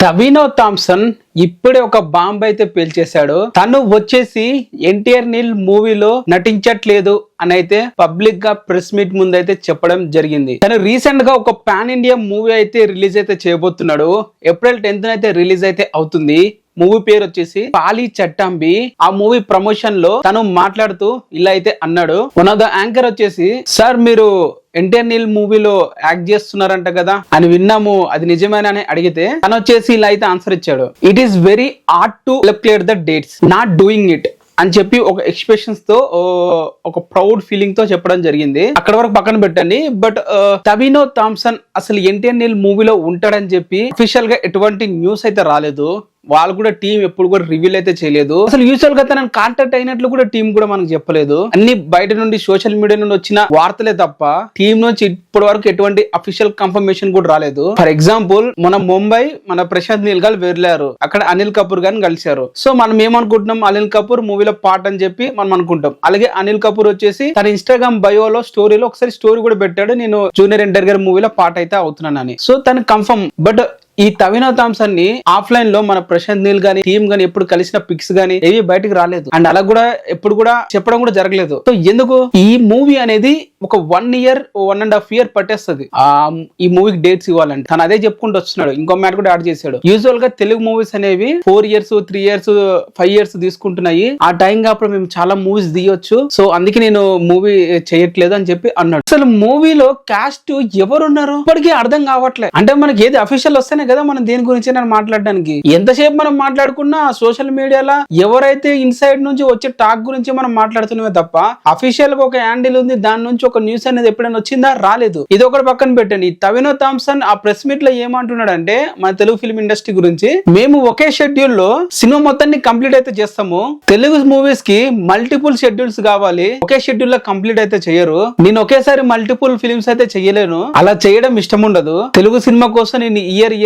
టవినో Thomson ఇప్పుడే ఒక bomb అయితే పేల్చేశాడు. తను వచ్చేసి ఎన్టీఆర్ నీల్ మూవీలో నటించట్లేదు అని అయితే పబ్లిక్ గా ప్రెస్ మీట్ ముందు అయితే చెప్పడం జరిగింది. తను రీసెంట్ గా ఒక పాన్ ఇండియా మూవీ అయితే రిలీజ్ అయితే చేయబోతున్నాడు. ఏప్రిల్ 10th అయితే రిలీజ్ అయితే అవుతుంది. మూవీ పేరు వచ్చేసి పాలి చట్టాంబి. ఆ మూవీ ప్రమోషన్ లో తను మాట్లాడుతూ ఇలా అయితే అన్నాడు. వన్ ఆఫ్ ద యాంకర్ వచ్చేసి, సార్ మీరు ఎన్టీఆర్ నీల్ మూవీలో యాక్ట్ చేస్తున్నారంట కదా అని విన్నాము, అది నిజమేనా అని అడిగితే తను వచ్చేసి ఇలా అయితే ఆన్సర్ ఇచ్చాడు. It is very hard to clear the dates, not doing it అని చెప్పి ఒక ఎక్స్ప్రెషన్స్ తో ఒక ప్రౌడ్ ఫీలింగ్ తో చెప్పడం జరిగింది. అక్కడ వరకు పక్కన పెట్టండి. బట్ టవినో థామ్సన్ అసలు ఎన్టీఆర్ నీల్ మూవీలో ఉంటాడని చెప్పి అఫీషియల్ గా ఎటువంటి న్యూస్ అయితే రాలేదు. వాళ్ళు కూడా టీం ఎప్పుడు కూడా రివీల్ అయితే చేయలేదు. అసలు యూజువల్ గా తనని కాంటాక్ట్ అయినట్లు కూడా టీం కూడా మనకు చెప్పలేదు. అన్ని బయట నుండి సోషల్ మీడియా నుండి వచ్చిన వార్తలే తప్ప టీం నుంచి ఇప్పటి వరకు ఎటువంటి అఫీషియల్ కన్ఫర్మేషన్ కూడా రాలేదు. ఫర్ ఎగ్జాంపుల్ మన ముంబై మన ప్రశాంత్ నీల్ గారు వెళ్ళారు, అక్కడ అనిల్ కపూర్ గారిని కలిశారు. సో మనం ఏమనుకుంటున్నాం, అనిల్ కపూర్ మూవీలో పార్ట్ అని చెప్పి మనం అనుకుంటాం. అలాగే అనిల్ కపూర్ వచ్చేసి తన ఇన్స్టాగ్రామ్ బయోలో స్టోరీలో ఒకసారి స్టోరీ కూడా పెట్టాడు, నేను జూనియర్ ఎన్టీఆర్ గారి మూవీలో పార్ట్ అయితే అవుతున్నానని. సో తను కన్ఫర్మ్. బట్ ఈ టవినో థామ్సన్ ని ఆఫ్లైన్ లో మన ప్రశాంత్ నీల్ గానీ టీం గానీ ఎప్పుడు కలిసిన పిక్స్ గానీ ఏవి బయటకు రాలేదు. అండ్ అలా కూడా ఎప్పుడు కూడా చెప్పడం కూడా జరగలేదు. సో ఎందుకు ఈ మూవీ అనేది ఒక 1 year 1.5 year పట్టేస్తుంది ఈ మూవీకి డేట్స్ ఇవ్వాలంటే. తను అదే చెప్పుకుంటూ వస్తున్నాడు. ఇంకో మ్యాట్ కూడా యాడ్ చేశాడు. యూజువల్ గా తెలుగు మూవీస్ అనేవి 4 years 3 years 5 years తీసుకుంటున్నాయి. ఆ టైం అప్పుడు మేము చాలా మూవీస్ తీయొచ్చు, సో అందుకే నేను మూవీ చేయట్లేదు అని చెప్పి అన్నాడు. అసలు మూవీలో కాస్ట్ ఎవరున్నారు ఇప్పటికీ అర్థం కావట్లేదు. అంటే మనకి ఏది అఫీషియల్ వస్తేనే కదా మనం దేని గురించి మాట్లాడడానికి. ఎంతసేపు మనం మాట్లాడుకున్నా సోషల్ మీడియాలో ఎవరైతే ఇన్సైడ్ నుంచి వచ్చే టాక్ గురించి మనం మాట్లాడుతున్నామే తప్ప అఫీషియల్ గా ఒక హ్యాండిల్ ఉంది, దాని నుంచి ఒక న్యూస్ అనేది ఎప్పుడైనా వచ్చిందా, రాలేదు. ఇది ఒకటి పక్కన పెట్టండి. టవినో థామ్సన్ ఆ ప్రెస్ మీట్ లో ఏమంటున్నాడు అంటే, మన తెలుగు ఫిల్మ్ ఇండస్ట్రీ గురించి, మేము ఒకే షెడ్యూల్ లో సినిమా మొత్తాన్ని కంప్లీట్ అయితే చేస్తాము. తెలుగు మూవీస్ కి మల్టిపుల్ షెడ్యూల్స్ కావాలి, ఒకే షెడ్యూల్ లో కంప్లీట్ అయితే చేయరు. నేను ఒకేసారి మల్టిపుల్ ఫిల్మ్స్ అయితే చేయలేను, అలా చేయడం ఇష్టం ఉండదు. తెలుగు సినిమా కోసం నేను ఇయర్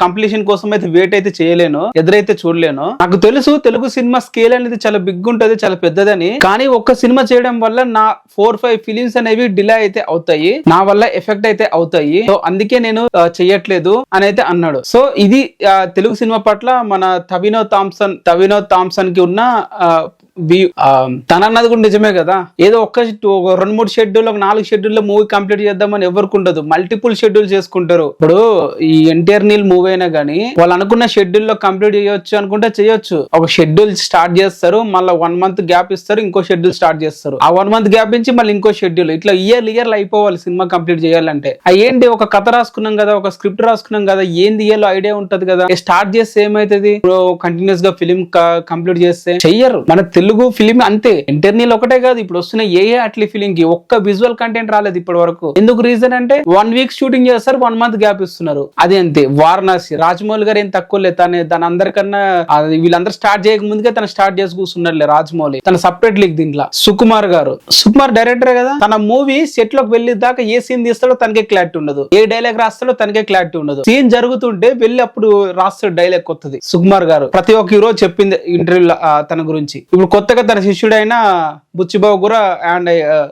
కంప్లీషన్ కోసం అయితే వెయిట్ అయితే చేయలేను, ఎదురైతే చూడలేను. నాకు తెలుసు తెలుగు సినిమా స్కేల్ అనేది చాలా బిగ్ ఉంటది, చాలా పెద్దదని. కానీ ఒక్క సినిమా చేయడం వల్ల నా 4-5 ఫిలిమ్స్ అనేవి డిలే అయితే అవుతాయి, నా వల్ల ఎఫెక్ట్ అయితే అవుతాయి. సో అందుకే నేను చెయ్యట్లేదు అని అయితే అన్నాడు. సో ఇది తెలుగు సినిమా పట్ల మన టవినో థామ్సన్ కి ఉన్న తన అన్నది కూడా నిజమే కదా. ఏదో ఒక 2-3 షెడ్యూల్, 4 షెడ్యూల్లో మూవీ కంప్లీట్ చేద్దామని ఎవరికి ఉండదు, మల్టిపుల్ షెడ్యూల్ చేసుకుంటారు. ఇప్పుడు ఈ ఎన్టీఆర్ నీల్ మూవీ అయినా గానీ వాళ్ళు అనుకున్న షెడ్యూల్ లో కంప్లీట్ చేయొచ్చు అనుకుంటే చేయొచ్చు. ఒక షెడ్యూల్ స్టార్ట్ చేస్తారు, మళ్ళీ 1 month గ్యాప్ ఇస్తారు, ఇంకో షెడ్యూల్ స్టార్ట్ చేస్తారు. ఆ 1 month గ్యాప్ నుంచి మళ్ళీ ఇంకో షెడ్యూల్, ఇట్లా ఇయర్లు అయిపోవాలి సినిమా కంప్లీట్ చేయాలంటే. ఏంటి ఒక కథ రాసుకున్నాం కదా, ఒక స్క్రిప్ట్ రాసుకున్నాం కదా, ఏంది ఇయర్లో ఐడియా ఉంటది కదా, స్టార్ట్ చేస్తే ఏమైతుంది, కంటిన్యూస్ గా ఫిలిం కంప్లీట్ చేస్తే చెయ్యరు. మన తెలుగు ఫిలిం అంతే. ఎన్టీఆర్ నీల్ ఒకటే కాదు, ఇప్పుడు వస్తున్న అట్లీ ఫిలిం కి ఒక్క విజువల్ కంటెంట్ రాలేదు ఇప్పటి వరకు. ఎందుకు రీజన్ అంటే 1 week షూటింగ్ చేస్తారు, 1 month గ్యాప్ ఇస్తున్నారు. అది అంతే. వారణాసి రాజమౌళి గారు ఏం తక్కువ లేదు, తన అందరికన్నా వీళ్ళందరూ స్టార్ట్ చేయక ముందుకే తను స్టార్ట్ చేసి కూర్చున్నారులే రాజమౌళి. తన సపరేట్ లీగ్ దీంట్లో. సుకుమార్ డైరెక్టర్ కదా, తన మూవీ సెట్ లోకి వెళ్ళి దాకా ఏ సీన్ తీస్తాడో తనకే క్లారిటీ ఉండదు, ఏ డైలాగ్ రాస్తాడో తనకే క్లారిటీ ఉండదు. సీన్ జరుగుతుంటే వెళ్ళి అప్పుడు రాస్తాడు డైలాగ్ కొత్తది. సుకుమార్ గారు ప్రతి ఒక్క హీరో చెప్పింది ఇంటర్వ్యూలో తన గురించి. ఇప్పుడు కొత్తగా తన శిష్యుడైన బుచ్చిబాబు కూడా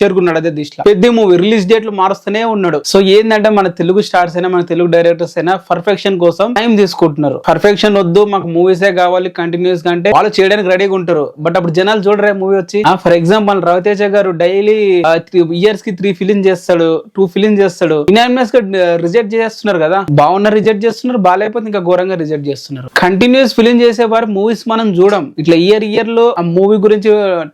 చేరుకున్నాడు అదే దిశలో. పెద్ద మూవీ రిలీజ్ డేట్లు మారుస్తూనే ఉన్నాడు. సో ఏంటంటే మన తెలుగు స్టార్స్ అయినా మన తెలుగు డైరెక్టర్స్ అయినా పర్ఫెక్షన్ కోసం టైం తీసుకుంటున్నారు. పర్ఫెక్షన్ వద్దు, మాకు మూవీసే కావాలి కంటిన్యూస్ గా అంటే వాళ్ళు చేయడానికి రెడీగా ఉంటారు. బట్ అప్పుడు జనాలు చూడరే మూవీ వచ్చి. ఫర్ ఎగ్జాంపుల్ రవితేజ గారు డైలీ 3 years కి 3 ఫిలిం చేస్తాడు, 2 ఫిలిం చేస్తాడు. యునానిమస్ గా రిజెక్ట్ చేస్తున్నారు కదా, బాగున్న రిజెక్ట్ చేస్తున్నారు, బాగాలేకపోతే ఇంకా ఘోరంగా రిజెక్ట్ చేస్తున్నారు. కంటిన్యూస్ ఫిలిం చేసేవారు మూవీస్ మనం చూడం. ఇట్లా ఇయర్ లో ఆ మూవీ గురించి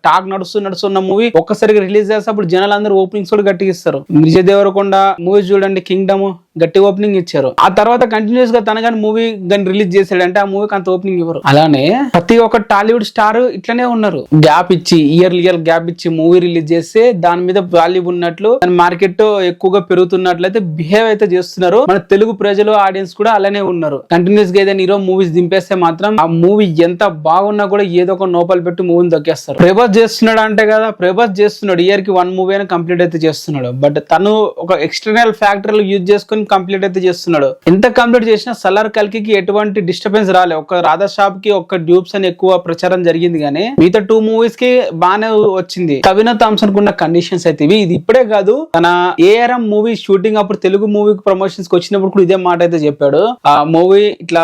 టాక్ నడుస్తున్న మూవీ ఒక్కసారిగా రిలీజ్ చేస్తే అప్పుడు జనాలు అందరూ ఓపెనింగ్స్ కూడా గట్టిగా ఇస్తారు. విజయ్ దేవరకొండ మూవీ చూడండి, కింగ్డమ్ గట్టి ఓపెనింగ్ ఇచ్చారు. ఆ తర్వాత కంటిన్యూస్ గా తన కానీ మూవీ కానీ రిలీజ్ చేశాడంటే ఆ మూవీకి అంత ఓపెనింగ్ ఇవ్వరు. అలానే ప్రతి ఒక్క టాలీవుడ్ స్టార్ ఇట్లనే ఉన్నారు. గ్యాప్ ఇచ్చి ఇయర్ గ్యాప్ ఇచ్చి మూవీ రిలీజ్ చేస్తే దాని మీద వాల్యూ ఉన్నట్లు, దాని మార్కెట్ ఎక్కువగా పెరుగుతున్నట్లయితే బిహేవ్ అయితే చేస్తున్నారు. మన తెలుగు ప్రజలు ఆడియన్స్ కూడా అలానే ఉన్నారు. కంటిన్యూస్ గా ఏదైనా హీరో మూవీస్ దింపేస్తే మాత్రం ఆ మూవీ ఎంత బాగున్నా కూడా ఏదో ఒక నోపలు పెట్టి మూవీని దొక్కేస్తారు. ప్రభాస్ చేస్తున్నాడు అంటే కదా ప్రభాస్ చేస్తున్నాడు, ఇయర్ కి 1 మూవీ అయినా కంప్లీట్ అయితే చేస్తున్నాడు. బట్ తను ఒక ఎక్స్టర్నల్ ఫ్యాక్టర్లు యూజ్ చేసుకుని కంప్లీట్ అయితే చేస్తున్నాడు. ఎంత కంప్లీట్ చేసినా సలార్ కల్కి ఎటువంటి డిస్టర్బెన్స్ రాలే. ఒక రాధా షాప్ కి ఒక డ్యూప్స్ అని ఎక్కువ ప్రచారం జరిగింది కానీ మిగతా 2 మూవీస్ కి బాగానే వచ్చింది. కవినా థామ్సన్ కున్న కండిషన్స్ అయితే ఇవి. ఇది ఇప్పుడే కాదు, తన ఏఆర్ఎం మూవీ షూటింగ్ అప్పుడు తెలుగు మూవీ ప్రమోషన్స్ కి వచ్చినప్పుడు కూడా ఇదే మాట అయితే చెప్పాడు. ఆ మూవీ ఇట్లా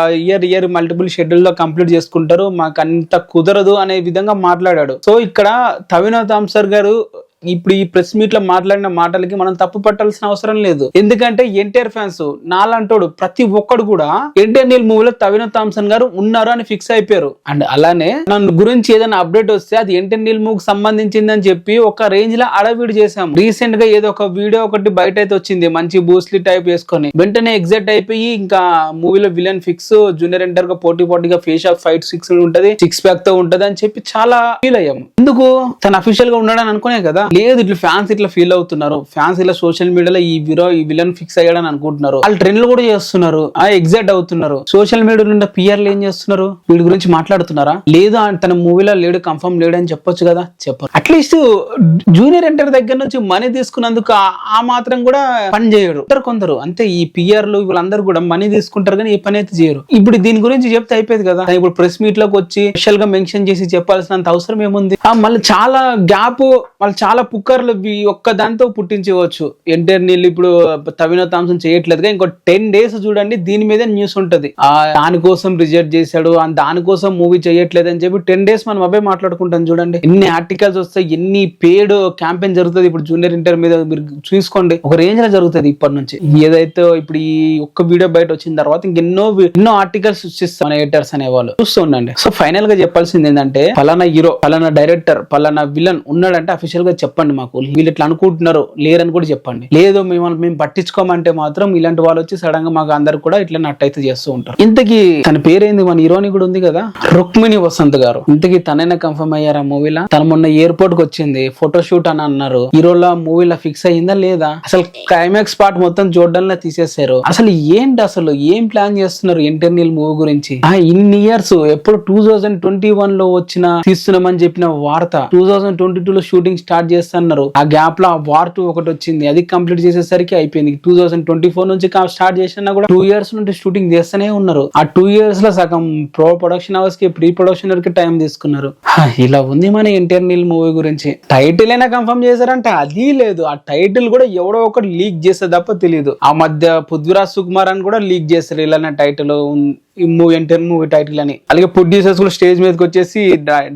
ఇయర్ మల్టిపుల్ షెడ్యూల్ లో కంప్లీట్ చేసుకుంటారు, మాకు అంత కుదరదు అనే విధంగా మాట్లాడాడు. సో ఇక్కడ కవినా థామ్సన్ గారు ఇప్పుడు ఈ ప్రెస్ మీట్ లో మాట్లాడిన మాటలకి మనం తప్పు పట్టాల్సిన అవసరం లేదు. ఎందుకంటే ఎన్టీఆర్ ఫ్యాన్స్ నాలంటోడు ప్రతి ఒక్కడు కూడా ఎన్టీఆర్ నీల్ మూవీలో కవినా థామ్సన్ గారు ఉన్నారు అని ఫిక్స్ అయిపోయారు. అండ్ అలానే నన్ను గురించి ఏదైనా అప్డేట్ వస్తే అది ఎన్టీఆర్ నీల్ మూవీకి సంబంధించిందని చెప్పి ఒక రేంజ్ లో అడవిడి చేసాం. రీసెంట్ గా ఏదో ఒక వీడియో ఒకటి బయట అయితే వచ్చింది, మంచి బూస్లీ టైప్ వేసుకొని. వెంటనే ఎగ్జైట్ అయిపోయి ఇంకా మూవీలో విలన్ ఫిక్స్, జూనియర్ ఎన్టీఆర్ గా పోటీగా ఫేస్ ఆఫ్ ఫైట్ 6 ఉంటది, 6 ప్యాక్ తో ఉంటది అని చెప్పి చాలా ఫీల్ అయ్యాము. ఎందుకు తన అఫీషియల్ గా ఉన్నాడని అనుకునే కదా. లేదు, ఇట్లా ఫ్యాన్స్ ఇట్లా ఫీల్ అవుతున్నారు, ఫ్యాన్స్ ఇలా సోషల్ మీడియాలో ఈ విలన్ ఫిక్స్ అయ్యాడని అనుకుంటున్నారు, వాళ్ళు ట్రెండ్లు కూడా చేస్తున్నారు, ఎగ్జైట్ అవుతున్నారు. సోషల్ మీడియా నుండి పిఆర్లు ఏం చేస్తున్నారు, వీడి గురించి మాట్లాడుతున్నారా? లేదు తన మూవీలో లేడు, కన్ఫర్మ్ లేడు అని చెప్పొచ్చు కదా, చెప్పరు. అట్లీస్ట్ జూనియర్ ఎన్టీఆర్ దగ్గర నుంచి మనీ తీసుకున్నందుకు ఆ మాత్రం కూడా పని చేయడు కొందరు. అంతే, ఈ పిఆర్లు వీళ్ళందరూ కూడా మనీ తీసుకుంటారు కానీ ఏ పని అయితే చేయరు. ఇప్పుడు దీని గురించి చెప్తే అయిపోయింది కదా. ఇప్పుడు ప్రెస్ మీట్ లోకి వచ్చి స్పెషల్ గా మెన్షన్ చేసి చెప్పాల్సినంత అవసరం ఏముంది? మళ్ళీ చాలా గ్యాప్, వాళ్ళు చాలా పుక్కర్లు ఒక్క దాంతో పుట్టించవచ్చు. ఎన్టీఆర్ నీళ్ళు ఇప్పుడు కవినా థామ్సన్ చేయట్లేదుగా, ఇంకో 10 days చూడండి దీని మీద న్యూస్ ఉంటది. దానికోసం రిజెక్ట్ చేశాడు, దానికోసం మూవీ చేయట్లేదు అని చెప్పి 10 days మనం అవే మాట్లాడుకుంటాం. చూడండి ఎన్ని ఆర్టికల్స్ వస్తాయి, ఎన్ని పేడ్ క్యాంపెయిన్ జరుగుతుంది. ఇప్పుడు జూనియర్ ఎన్టీఆర్ మీద మీరు చూసుకోండి, ఒక రేంజ్ లో జరుగుతుంది ఇప్పటి నుంచి. ఏదైతే ఇప్పుడు ఈ ఒక్క వీడియో బయట వచ్చిన తర్వాత ఇంకెన్నో ఆర్టికల్స్ సృష్టిస్తాం మన ఎడిటర్స్ అనేవాళ్ళు, చూస్తూ ఉండండి. సో ఫైనల్ గా చెప్పాల్సింది ఏంటంటే, పలానా హీరో, పలానా డైరెక్టర్, పలానా విలన్ ఉన్నాడంటే అఫీషియల్ గా చెప్పండి మాకు. వీళ్ళు ఇట్లా అనుకుంటున్నారు, లేరని కూడా చెప్పండి. లేదు మేము పట్టించుకోమంటే మాత్రం ఇలాంటి వాళ్ళు వచ్చి సడన్ గా మాకు అందరు కూడా ఇట్లా నట్టయితే చేస్తూ ఉంటారు. ఇంతకీ తన పేరేంది, మన హీరోని కూడా ఉంది కదా, రుక్మిణి వసంత్ గారు. ఇంతకీ తనైనా కన్ఫర్మ్ అయ్యారా మూవీలో? తన మొన్న ఎయిర్పోర్ట్ కి వచ్చింది, ఫోటోషూట్ అని అన్నారు. హీరోలా మూవీలో ఫిక్స్ అయ్యిందా లేదా? అసలు క్లైమాక్స్ పార్ట్ మొత్తం చూడడంలో తీసేశారు. అసలు ఏంటి, అసలు ఏం ప్లాన్ చేస్తున్నారు ఎన్టీఆర్ నీల్ మూవీ గురించి? ఇన్ని ఇయర్స్ ఎప్పుడు 2021 లో తీస్తున్నామని చెప్పిన వార్త 2022 లో షూటింగ్ స్టార్ట్ చేస్తున్నారు. ఆ గ్యాప్ లో వార్ 2 ఒకటి వచ్చింది, అది కంప్లీట్ చేసేసరికి అయిపోయింది. 2024 నుంచి స్టార్ట్ చేసినా కూడా 2 years నుండి షూటింగ్ చేస్తూనే ఉన్నారు. ఆ 2 years లో సగం ప్రొడక్షన్ అవర్స్ కి, ప్రీ ప్రొడక్షన్ వరకు టైం తీసుకున్నారు. ఇలా ఉంది మన ఎన్టీఆర్ నీల్ మూవీ గురించి. టైటిల్ అయినా కన్ఫర్మ్ చేశారంటే అది లేదు, ఆ టైటిల్ కూడా ఎవడో ఒకటి లీక్ చేస్తే తప్ప తెలియదు. ఆ మధ్య పృథ్వీరాజ్ సుకుమార్ అని కూడా లీక్ చేస్తారు ఇలానే టైటిల్ ఈ మూవీ, ఎన్టీఆర్ మూవీ టైటిల్ అని. అలాగే ప్రొడ్యూసర్స్ కూడా స్టేజ్ మీదకి వచ్చేసి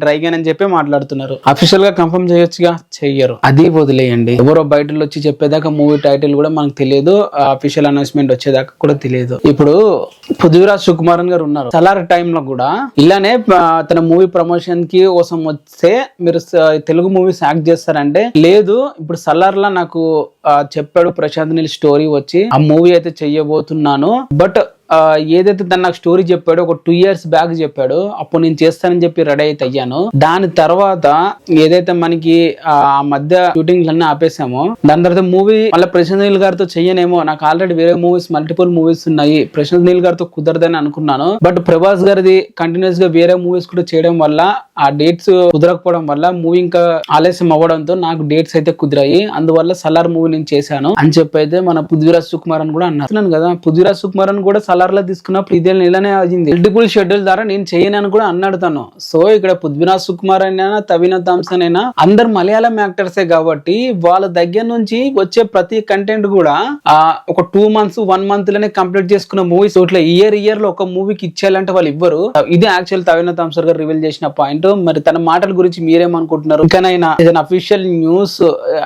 డ్రైగన్ అని చెప్పి మాట్లాడుతున్నారు. అఫీషియల్ గా కన్ఫర్మ్ చేయొచ్చుగా, చెయ్యరు. అది వదిలేయండి, ఎవరో బయటలో వచ్చి చెప్పేదాకా మూవీ టైటిల్ కూడా మనకు తెలియదు, అఫీషియల్ అనౌన్స్మెంట్ వచ్చేదాకా కూడా తెలియదు. ఇప్పుడు పృథ్వీరాజ్ సుకుమారన్ గారు ఉన్నారు, సలార్ టైమ్ లో కూడా ఇలానే తన మూవీ ప్రమోషన్ కి కోసం వస్తే మీరు తెలుగు మూవీస్ యాక్ట్ చేస్తారంటే, లేదు ఇప్పుడు సలార్ లా నాకు చెప్పాడు ప్రశాంత్ నీల్ స్టోరీ వచ్చి ఆ మూవీ అయితే చెయ్యబోతున్నాను, బట్ ఏదైతే తను నాకు స్టోరీ చెప్పాడో ఒక 2 years బ్యాక్ చెప్పాడు, అప్పుడు నేను చేస్తానని చెప్పి రెడీ అయితే అయ్యాను. దాని తర్వాత ఏదైతే మనకి ఆ మధ్య షూటింగ్ అన్ని ఆపేసామో, దాని తర్వాత మూవీ మళ్ళీ ప్రశాంత్ నీల్ గారితో చెయ్యనేమో, నాకు ఆల్రెడీ వేరే మూవీస్ మల్టిపుల్ మూవీస్ ఉన్నాయి, ప్రశాంత్ నీల్ గారితో కుదరదని అనుకున్నాను. బట్ ప్రభాస్ గారిది కంటిన్యూస్ గా వేరే మూవీస్ కూడా చేయడం వల్ల ఆ డేట్స్ కుదరకపోవడం వల్ల మూవీ ఇంకా ఆలస్యం అవ్వడంతో నాకు డేట్స్ అయితే కుదిరాయి, అందువల్ల సలార్ మూవీ నేను చేశాను అని చెప్పి అయితే మన పృథ్వీరాజ్ సుకుమారన్ కూడా అన్నాను కదా. పృథ్వీరాజ్ సుకుమారన్ కూడా సలార్ లో తీసుకున్నప్పుడు ఇదే ఇలానే అయింది, మల్టిపుల్ షెడ్యూల్ ద్వారా నేను చేయనని కూడా అన్నాడు తను. సో ఇక్కడ పృథ్వీరాజ్ సుకుమార్ అయినా, కవినా థామ్సన్ అయినా అందరు మలయాళం యాక్టర్సే కాబట్టి వాళ్ళ దగ్గర నుంచి వచ్చే ప్రతి కంటెంట్ కూడా ఒక 2 months 1 month లోనే కంప్లీట్ చేసుకున్న మూవీస్ ఇట్లా ఇయర్ లో ఒక మూవీకి ఇచ్చేయాలంటే వాళ్ళు ఇవ్వరు. ఇది యాక్చువల్ కవినా థామ్సన్ గారు రివీల్ చేసిన పాయింట్. మరి తన మాటల గురించి మీరేమనుకుంటున్నారు? ఇంకనైనా ఏదైనా అఫీషియల్ న్యూస్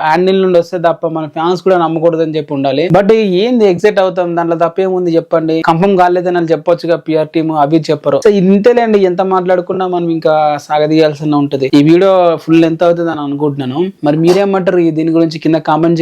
హ్యాండిల్ నుండి వస్తే తప్ప మన ఫ్యాన్స్ కూడా నమ్మకూడదు అని చెప్పి ఉండాలి. బట్ ఏంది ఎగ్జైట్ అవుతాం, దాంట్లో తప్పేముంది చెప్పండి? కన్ఫర్మ్ కాలేదని వాళ్ళు చెప్పొచ్చుగా, పిఆర్ టీమ్ అవి చెప్పరు. సో ఇంతేలేండి, ఎంత మాట్లాడుకున్నా మనం ఇంకా సాగదీయాల్సి ఉంటది. ఈ వీడియో ఫుల్ ఎంత అవుతుంది అని అనుకుంటున్నాను. మరి మీరేమంటారు దీని గురించి కింద కామెంట్